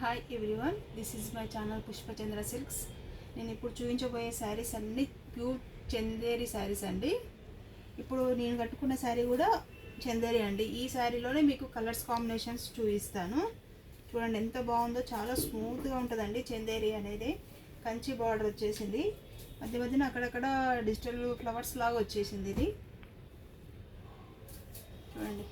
Hi everyone, this is my channel Pushpachandra silks. నేను ఇప్పుడు చూపించబోయే శారీస్ అన్నీ ప్యూర్ చందేరి శారీస్ అండి. ఇప్పుడు నేను కట్టుకున్న శారీ కూడా చందేరి అండి. ఈ శారీలోనే మీకు కలర్స్ కాంబినేషన్స్ చూపిస్తాను. చూడండి ఎంత బాగుందో, చాలా స్మూత్గా ఉంటుందండి. చందేరి అనేది కంచి బార్డర్ వచ్చేసింది, మధ్య మధ్యన అక్కడక్కడ డిజిటల్ ఫ్లవర్స్ లాగా వచ్చేసింది. ఇది చూడండి,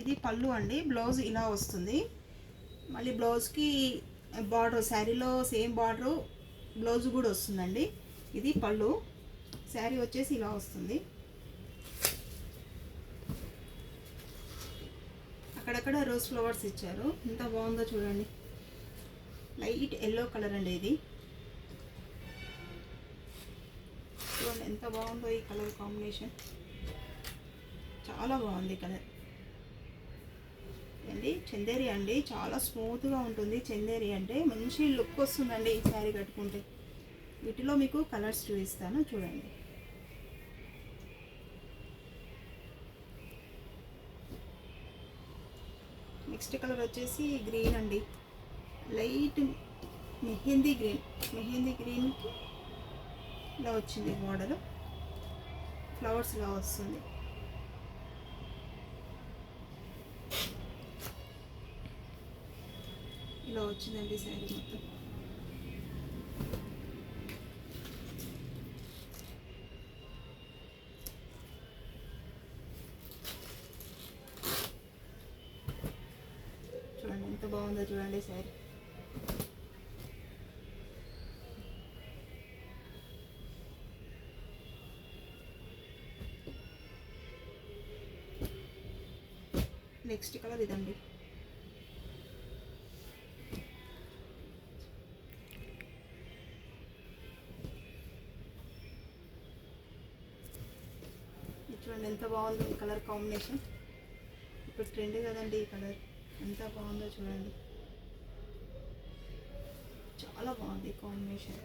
ఇది పళ్ళు అండి. బ్లౌజ్ ఇలా వస్తుంది. మళ్ళీ బ్లౌజ్కి బార్డర్, శారీలో సేమ్ బార్డరు బ్లౌజ్ కూడా వస్తుందండి. ఇది పళ్ళు. శారీ వచ్చేసి ఇలా వస్తుంది. అక్కడక్కడ రోజ్ ఫ్లవర్స్ ఇచ్చారు. ఎంత బాగుందో చూడండి. లైట్ ఎల్లో కలర్ అండి ఇది. చూడండి ఎంత బాగుందో ఈ కలర్ కాంబినేషన్. చాలా బాగుంది కలర్ అండి. చందేరి అండి, చాలా స్మూత్గా ఉంటుంది. చందేరి అంటే మంచి లుక్ వస్తుందండి ఈ శారీ కట్టుకుంటే. వీటిలో మీకు కలర్స్ చూపిస్తాను, చూడండి. నెక్స్ట్ కలర్ వచ్చేసి గ్రీన్ అండి. Light mehndi green. మెహందీ గ్రీన్కి ఇలా వచ్చింది బార్డర్, ఫ్లవర్స్ ఇలా వస్తుంది. ఇలా వచ్చిందండి శారీ మొత్తం. చూడండి ఎంత బాగుందో చూడండి శారీ. నెక్స్ట్ కలర్ ఇదండి. చూడండి ఎంత బాగుంది ఈ కలర్ కాంబినేషన్. ఇప్పుడు ట్రెండ్ కదండి ఈ కలర్. ఎంత బాగుందో చూడండి, చాలా బాగుంది కాంబినేషన్.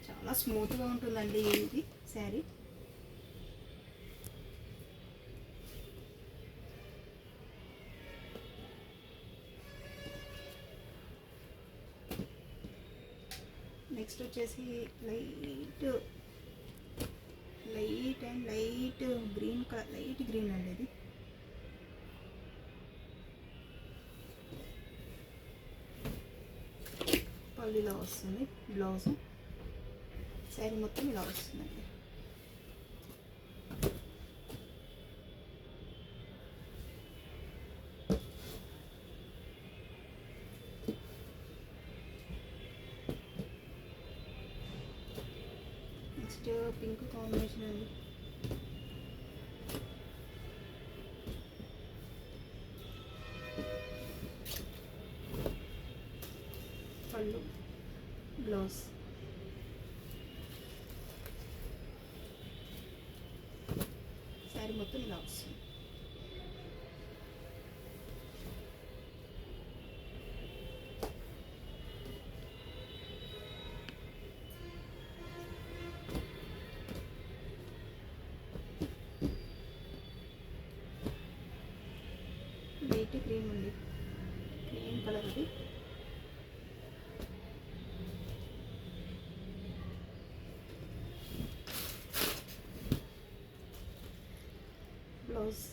చాలా స్మూత్గా ఉంటుందండి ఇది శారీ. నెక్స్ట్ వచ్చేసి light and light green colour. Light green అండి ఇది. పళ్ళు ఇలా వస్తుంది, బ్లౌజ్, శారీ మొత్తం ఇలా వస్తుందండి. నెక్స్ట్ పింక్ కాంబినేషన్ అండి. పళ్ళు, బ్లౌజ్, శారీ మొత్తం ఇలా వస్తుంది. లైట్ క్రీమ్ ఉంది, క్రీమ్ కలర్ ఇది. బ్లౌజ్,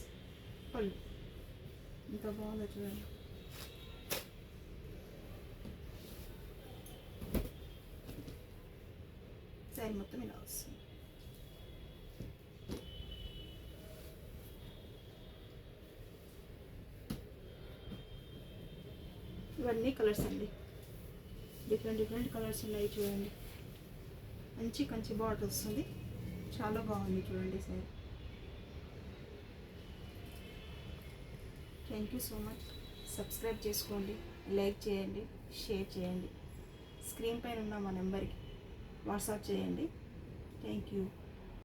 పళ్ళు ఎంత బాగుందో చూడండి. శారీ మొత్తం ఇలా వస్తుంది. ఇవన్నీ కలర్స్ అండి. డిఫరెంట్ కలర్స్ ఉన్నాయి చూడండి. మంచి కంచి బార్డర్ వస్తుంది, చాలా బాగుంది చూడండి sir. Thank you so much. Subscribe చేసుకోండి, లైక్ చేయండి, షేర్ చేయండి. స్క్రీన్ పైన ఉన్న మా నెంబర్కి వాట్సాప్ చేయండి. Thank you.